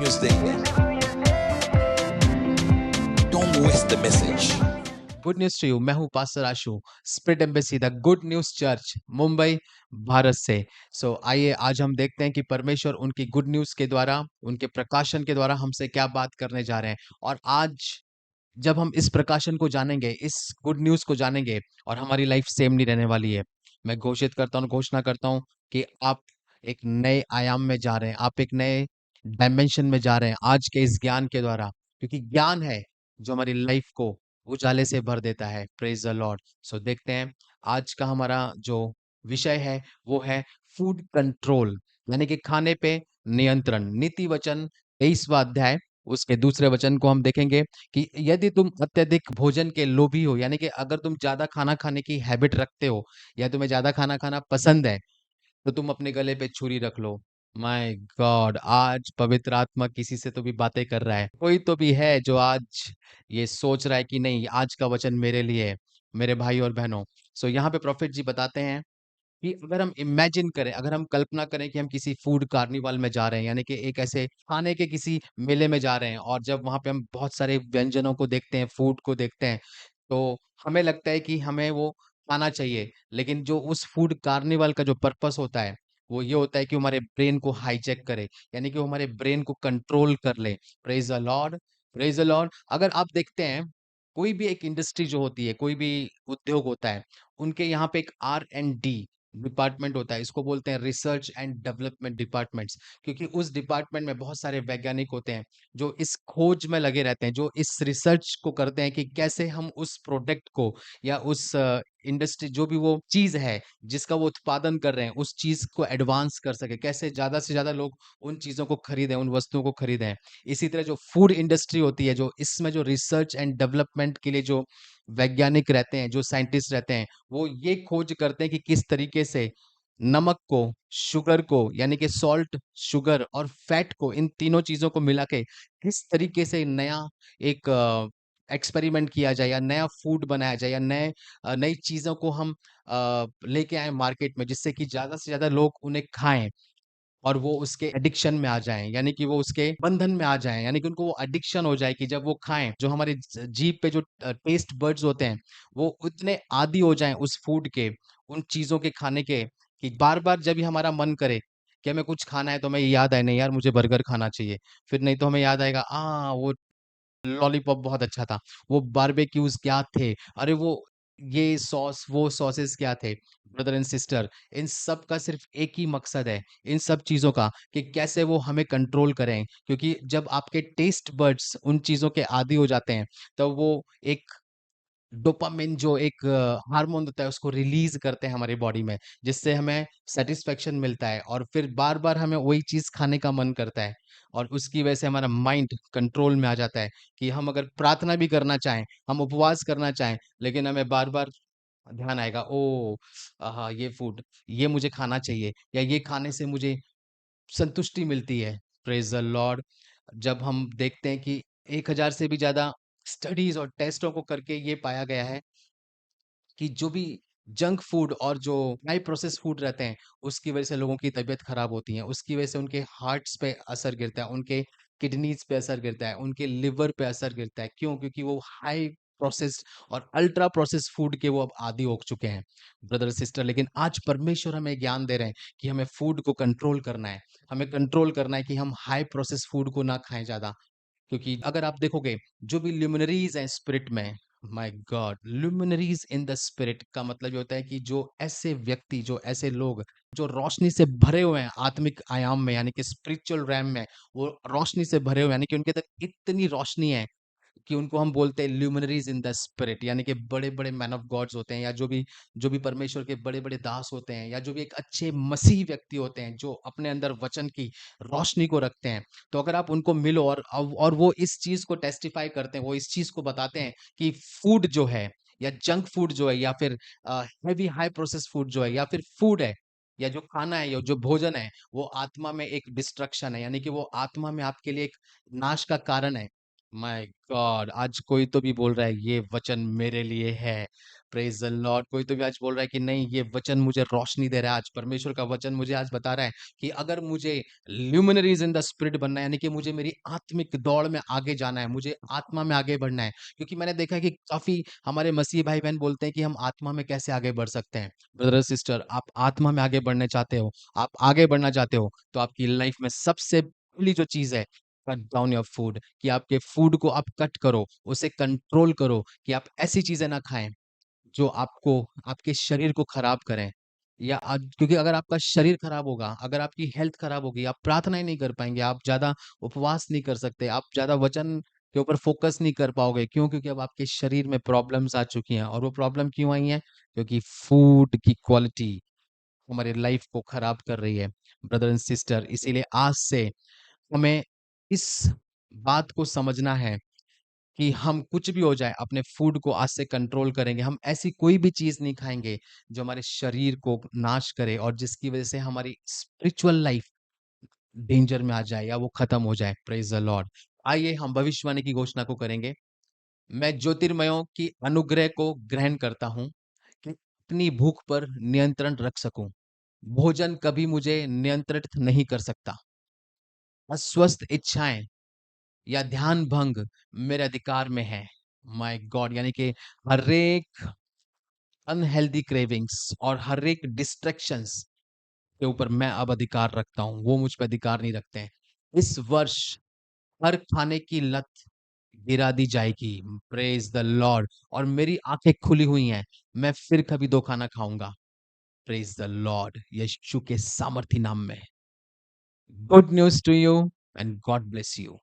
news देंगे. Don't waste the message. Good news to you. मैं हूं pastor Ashu, spirit embassy the good news church, Mumbai, Bharat से। आइए आज हम देखते हैं कि परमेश्वर उनकी गुड न्यूज के द्वारा, उनके प्रकाशन के द्वारा हमसे क्या बात करने जा रहे हैं। और आज जब हम इस प्रकाशन को जानेंगे, इस गुड न्यूज को जानेंगे, और हमारी लाइफ सेम नहीं रहने वाली है। मैं घोषित करता हूँ, घोषणा करता हूँ कि आप एक नए आयाम में जा रहे हैं, आप एक नए डायमेंशन में जा रहे हैं आज के इस ज्ञान के द्वारा, क्योंकि ज्ञान है जो हमारी लाइफ को उजाले से भर देता है। Praise the Lord. देखते हैं आज का हमारा जो विषय है वो है फूड कंट्रोल, यानी कि खाने पे नियंत्रण। नीति वचन 23वां अध्याय, उसके दूसरे वचन को हम देखेंगे कि यदि तुम अत्यधिक भोजन के लोभी हो, यानी कि अगर तुम ज्यादा खाना खाने की हैबिट रखते हो या तुम्हें ज्यादा खाना खाना पसंद है, तो तुम अपने गले पे छुरी रख लो। माय गॉड, आज पवित्र आत्मा किसी से तो भी बातें कर रहा है। कोई तो भी है जो आज ये सोच रहा है कि नहीं, आज का वचन मेरे लिए है, मेरे भाई और बहनों। यहाँ पे प्रोफेट जी बताते हैं कि अगर हम इमेजिन करें, अगर हम कल्पना करें कि हम किसी फूड कार्निवल में जा रहे हैं, यानी कि एक ऐसे खाने के किसी मेले में जा रहे हैं, और जब वहां पे हम बहुत सारे व्यंजनों को देखते हैं, फूड को देखते हैं, तो हमें लगता है कि हमें वो खाना चाहिए। लेकिन जो उस फूड कार्निवल का जो पर्पस होता है, वो ये होता है कि वो हमारे ब्रेन को हाईजैक करे, यानी कि वो हमारे ब्रेन को कंट्रोल कर ले। Praise the Lord, praise the Lord. अगर आप देखते हैं, कोई भी एक इंडस्ट्री जो होती है, कोई भी उद्योग होता है, उनके यहाँ पे एक R&D डिपार्टमेंट होता है। इसको बोलते हैं रिसर्च एंड डेवलपमेंट डिपार्टमेंट्स, क्योंकि उस डिपार्टमेंट में बहुत सारे वैज्ञानिक होते हैं जो इस खोज में लगे रहते हैं, जो इस रिसर्च को करते हैं कि कैसे हम उस प्रोडक्ट को या उस इंडस्ट्री, जो भी वो चीज है जिसका वो उत्पादन कर रहे हैं, उस चीज को एडवांस कर सके, कैसे ज्यादा से ज्यादा लोग उन चीजों को खरीदें, उन वस्तुओं को खरीदें। इसी तरह जो फूड इंडस्ट्री होती है, जो इसमें जो रिसर्च एंड डेवलपमेंट के लिए जो वैज्ञानिक रहते हैं, जो साइंटिस्ट रहते हैं, वो ये खोज करते हैं कि किस तरीके से नमक को, शुगर को, यानी कि सॉल्ट, शुगर और फैट को, इन तीनों चीजों को मिला के किस तरीके से नया एक एक्सपेरिमेंट किया जाए, या नया फूड बनाया जाए, या नई चीजों को हम लेके आए मार्केट में, जिससे कि ज्यादा से ज्यादा लोग उन्हें खाएं और वो उसके एडिक्शन में आ जाएं, यानी कि वो उसके बंधन में आ जाएं, यानी कि उनको वो एडिक्शन हो जाए कि जब वो खाएं, जो हमारे जीभ पे जो टेस्ट बर्ड्स होते हैं, वो उतने आदी हो जाएं उस फूड के, उन चीजों के खाने के, कि बार बार जब भी हमारा मन करे कि हमें कुछ खाना है, तो हमें याद आए नहीं यार मुझे बर्गर खाना चाहिए। फिर नहीं तो हमें याद आएगा, वो लॉलीपॉप बहुत अच्छा था, वो बारबेक्यूज क्या थे, अरे वो ये सॉस, वो सॉसेस क्या थे। ब्रदर एंड सिस्टर, इन सब का सिर्फ एक ही मकसद है, इन सब चीजों का, कि कैसे वो हमें कंट्रोल करें। क्योंकि जब आपके टेस्ट बड्स उन चीजों के आदी हो जाते हैं, तो वो एक डोपामिन जो एक हार्मोन होता है, उसको रिलीज करते हैं हमारी बॉडी में, जिससे हमें सेटिस्फेक्शन मिलता है, और फिर बार बार हमें वही चीज खाने का मन करता है। और उसकी वजह से हमारा माइंड कंट्रोल में आ जाता है, कि हम अगर प्रार्थना भी करना चाहें, हम उपवास करना चाहें, लेकिन हमें बार बार ध्यान आएगा, ओ हाँ ये फूड, ये मुझे खाना चाहिए, या ये खाने से मुझे संतुष्टि मिलती है। Praise the Lord. जब हम देखते हैं कि 1000 से भी ज्यादा स्टडीज और टेस्टों को करके ये पाया गया है कि जो भी जंक फूड और जो हाई प्रोसेस फूड रहते हैं, उसकी वजह से लोगों की तबीयत खराब होती है, उसकी वजह से उनके हार्ट्स पे असर गिरता है, उनके किडनीज पे असर गिरता है, उनके लिवर पे असर गिरता है। क्यों? क्योंकि वो हाई प्रोसेस्ड और अल्ट्रा प्रोसेस्ड फूड के वो अब आदी हो चुके हैं। ब्रदर सिस्टर, लेकिन आज परमेश्वर हमें ज्ञान दे रहे हैं कि हमें फूड को कंट्रोल करना है, हमें कंट्रोल करना है कि हम हाई प्रोसेस फूड को ना खाएं ज्यादा। क्योंकि अगर आप देखोगे, जो भी ल्यूमिनरीज हैं स्पिरिट में, my God, luminaries in the spirit का मतलब ये होता है कि जो ऐसे व्यक्ति, जो ऐसे लोग जो रोशनी से भरे हुए हैं आत्मिक आयाम में, यानी कि स्पिरिचुअल रैम में, वो रोशनी से भरे हुए हैं, यानी कि उनके अंदर इतनी रोशनी है कि उनको हम बोलते हैं ल्यूमिनरीज इन द स्पिरिट, यानी कि बड़े-बड़े मैन ऑफ गॉड्स होते हैं, या जो भी परमेश्वर के बड़े-बड़े दास होते हैं, या जो भी एक अच्छे मसीह व्यक्ति होते हैं, जो अपने अंदर वचन की रोशनी को रखते हैं। तो अगर आप उनको मिलो, और वो इस चीज़ को टेस्टिफाई करते हैं, वो इस चीज़ को बताते हैं कि फूड जो है, या जंक फूड जो है, या फिर हेवी हाई प्रोसेस्ड फूड जो है, या फिर फूड है, या जो खाना है, या जो भोजन है, वो आत्मा में एक डिस्ट्रक्शन है, यानी कि वो आत्मा में आपके लिए एक नाश का कारण है। My God! आज कोई तो भी बोल रहा है ये वचन मेरे लिए है। Praise the Lord! कोई तो भी आज बोल रहा है कि नहीं, ये वचन मुझे रोशनी दे रहा है। आज परमेश्वर का वचन मुझे आज बता रहा है कि अगर मुझे ल्यूमिनरीज़ इन द स्पिरिट बनना है, यानी कि मुझे मेरी आत्मिक दौड़ में आगे जाना है, मुझे आत्मा में आगे बढ़ना है। क्योंकि मैंने देखा है कि काफ़ी हमारे मसीही भाई-बहन बोलते हैं कि हम आत्मा में कैसे आगे बढ़ सकते हैं। ब्रदर सिस्टर, आप आत्मा में आगे बढ़ना चाहते हो, आप आगे बढ़ना चाहते हो, तो आपकी लाइफ़ में सबसे पहली जो चीज़ है, कट डाउन योर फूड, कि आपके फूड को आप कट करो, उसे कंट्रोल करो, कि आप ऐसी चीज़ें ना खाएँ जो आपको आपके शरीर को खराब करें। या क्योंकि अगर आपका शरीर खराब होगा, अगर आपकी हेल्थ खराब होगी, आप प्रार्थना ही नहीं कर पाएँगे, आप ज़्यादा उपवास नहीं कर सकते, आप ज़्यादा वचन के ऊपर फ़ोकस नहीं कर पाओगे। क्यों? क्योंकि अब आपके शरीर में प्रॉब्लम्स आ चुकी हैं, और वो प्रॉब्लम क्यों आई हैं? क्योंकि फूड की क्वालिटी हमारी लाइफ़ को खराब कर रही है। ब्रदर एंड सिस्टर, इसीलिए आज से हमें इस बात को समझना है कि हम कुछ भी हो जाए, अपने फूड को आज से कंट्रोल करेंगे। हम ऐसी कोई भी चीज़ नहीं खाएँगे जो हमारे शरीर को नाश करे और जिसकी वज़ह से हमारी स्पिरिचुअल लाइफ़ डेंजर में आ जाए या वो खत्म हो जाए। Praise the Lord! आइए हम भविष्यवाणी की घोषणा को करेंगे। मैं ज्योतिर्मयों की अनुग्रह को ग्रहण करता हूँ कि अपनी भूख पर नियंत्रण रख सकूँ। भोजन कभी मुझे नियंत्रित नहीं कर सकता। अस्वस्थ इच्छाएँ या ध्यान भंग मेरे अधिकार में है। My God! यानी कि हर एक अनहेल्दी क्रेविंग्स और हर एक डिस्ट्रैक्शंस के ऊपर मैं अब अधिकार रखता हूँ, वो मुझ पे अधिकार नहीं रखते हैं। इस वर्ष हर खाने की लत गिरा दी जाएगी। Praise the Lord! और मेरी आँखें खुली हुई हैं, मैं फिर कभी 2 खाना खाऊँगा। Praise the Lord! यीशु के सामर्थी नाम में। Good news to you and God bless you.